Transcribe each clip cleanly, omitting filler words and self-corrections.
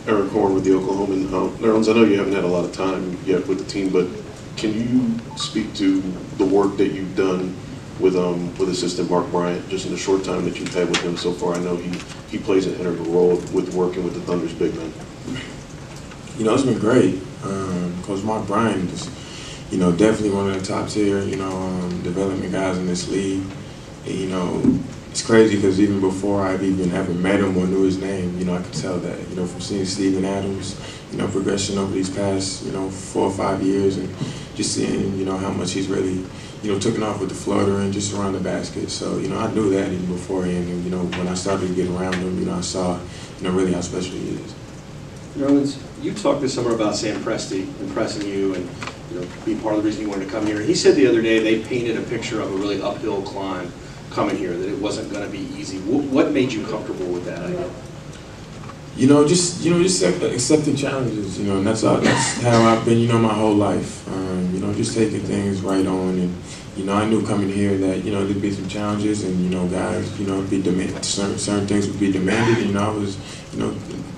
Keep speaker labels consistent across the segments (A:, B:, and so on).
A: Eric Horn with the Oklahoman. Nerlens, I know you haven't had a lot of time yet with the team, but can you speak to the work that you've done with assistant Mark Bryant, just in the short time that you've had with him so far? I know he plays an integral role with working with the Thunder's big men.
B: You know, it's been great. Coach Mark Bryant is, you know, definitely one of the top tier, you know, development guys in this league. And, you know, it's crazy because even before I've even ever met him or knew his name, you know, I could tell that, you know, from seeing Steven Adams, you know, progression over these past, you know, 4 or 5 years, and just seeing, you know, how much he's really, you know, taken off with the floater and just around the basket. So, you know, I knew that even beforehand, and, you know, when I started to get around him, you know, I saw, you know, really how special he is.
C: Nerlens, you talked this summer about Sam Presti impressing you and, you know, being part of the reason you wanted to come here. He said the other day they painted a picture of a really uphill climb coming here, that it wasn't going to be easy. What made you comfortable with that idea?
B: You know, just accepting challenges. You know, and that's how I've been. You know, my whole life. You know, just taking things right on, and you know, I knew coming here that you know there'd be some challenges, and you know, guys, you know, be certain things would be demanded. And, you know, I was, you know,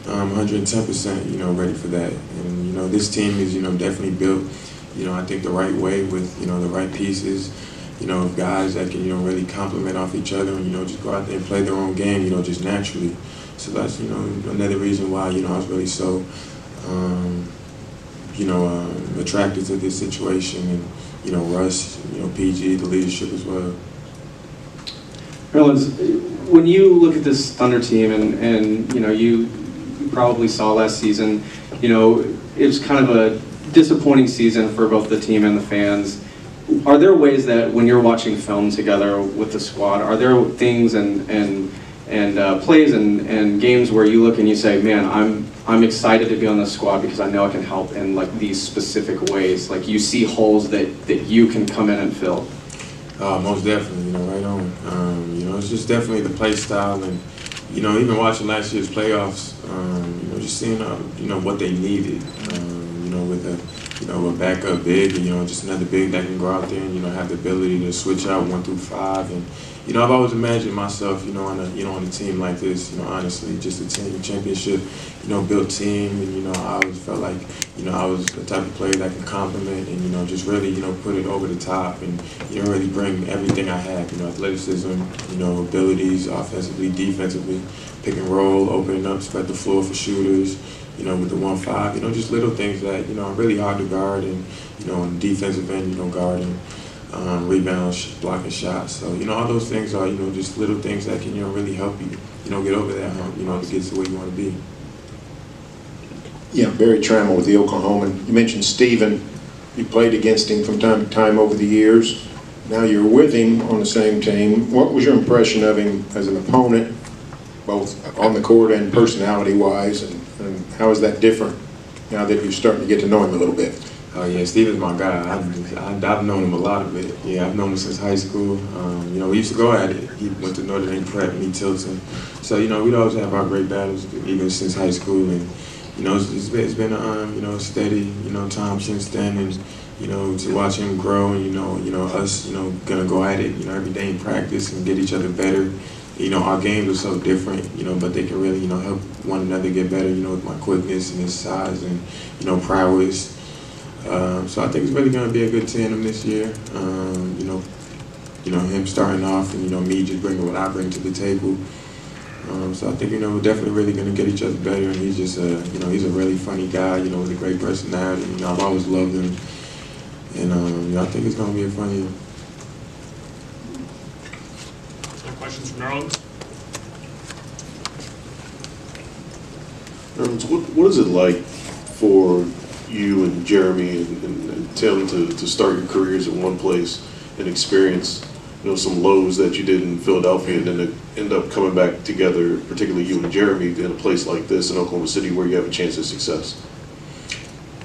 B: 110%, you know, ready for that. And you know, this team is, you know, definitely built, you know, I think the right way with, you know, the right pieces. You know, guys that can, you know, really complement off each other and, you know, just go out there and play their own game, you know, just naturally. So that's, you know, another reason why, you know, I was really so, you know, attracted to this situation, and, you know, Russ, you know, PG, the leadership as well.
D: Nerlens, when you look at this Thunder team and you know, you probably saw last season, you know, it was kind of a disappointing season for both the team and the fans. Are there ways that when you're watching film together with the squad, are there things and plays and games where you look and you say, man, I'm excited to be on this squad because I know I can help in like these specific ways? Like you see holes that you can come in and fill.
B: Most definitely, you know, right on. You know, it's just definitely the play style, and you know, even watching last year's playoffs, you know, just seeing you know what they needed. You know, with a backup big, and, you know, just another big that can go out there and, you know, have the ability to switch out 1 through 5. And, you know, I've always imagined myself, you know, on a team like this, you know, honestly, just a championship, you know, built team. And, you know, I always felt like, you know, I was the type of player that can complement and, you know, just really, you know, put it over the top and, you know, really bring everything I have, you know, athleticism, you know, abilities, offensively, defensively, pick and roll, opening up, spread the floor for shooters. You know, with the 1-5, you know, just little things that, you know, are really hard to guard, and, you know, on the defensive end, you know, guarding, rebounds, blocking shots. So, you know, all those things are, you know, just little things that can, you know, really help you, you know, get over that hump, you know, to get to where you want to be.
E: Yeah, Barry Trammell with the Oklahoman. You mentioned Steven. You played against him from time to time over the years. Now you're with him on the same team. What was your impression of him as an opponent, both on the court and personality-wise, and how is that different now that you're starting to get to know him a little bit?
B: Oh yeah, Steve is my guy. I've known him a lot of it. Yeah, I've known him since high school. You know, we used to go at it. He went to Notre Dame Prep, me Tilton. So, you know, we'd always have our great battles, even since high school. And, you know, it's been you know, steady, you know, time since then. And, you know, to watch him grow, and, you know, us, you know, gonna go at it, you know, every day in practice and get each other better. You know, our games are so different, you know, but they can really, you know, help one another get better, you know, with my quickness and his size and, you know, prowess. So I think it's really going to be a good tandem this year. You know, him starting off and, you know, me just bringing what I bring to the table. So I think, you know, we're definitely really going to get each other better. And he's just, you know, he's a really funny guy, you know, with a great personality. You know, I've always loved him. And, you know, I think it's going to be a fun year.
F: Questions from Nerlens?
A: Nerlens, what is it like for you and Jeremy and Tim to start your careers in one place and experience, you know, some lows that you did in Philadelphia, and then to end up coming back together, particularly you and Jeremy, in a place like this in Oklahoma City where you have a chance at success?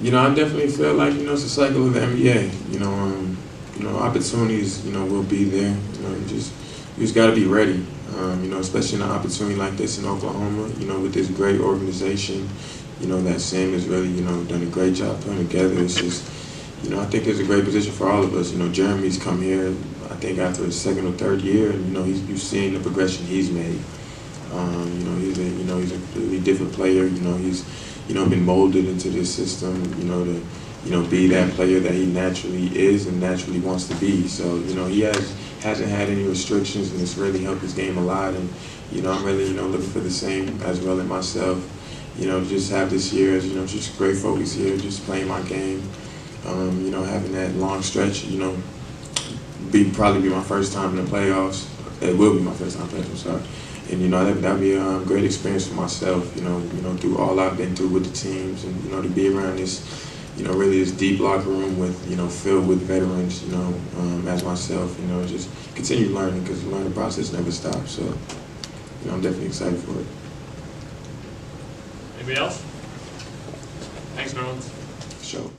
B: You know, I definitely feel like, you know, it's a cycle of the NBA. You know, opportunities, you know, will be there. You know, you just got to be ready. You know, especially in an opportunity like this in Oklahoma, you know, with this great organization, you know, that Sam has really, you know, done a great job putting together. It's just, you know, I think it's a great position for all of us. You know, Jeremy's come here, I think, after his second or third year, and, you know, you've seen the progression he's made. You know, he's a really different player. You know, he's you know, been molded into this system, you know, to, you know, be that player that he naturally is and naturally wants to be. So, you know, he hasn't had any restrictions, and it's really helped his game a lot. And, you know, I'm really, you know, looking for the same as well in myself. You know, just have this year as, you know, just great focus here, just playing my game. You know, having that long stretch, you know, probably be my first time in the playoffs. It will be my first time playing, I'm sorry. And, you know, that'd be a great experience for myself, you know, through all I've been through with the teams, and, you know, to be around this, you know, really this deep locker room with, you know, filled with veterans, you know, as myself, you know, just continue learning, because the learning process never stops. So, you know, I'm definitely excited for it.
F: Anybody else? Thanks, Nerlens.
B: For sure.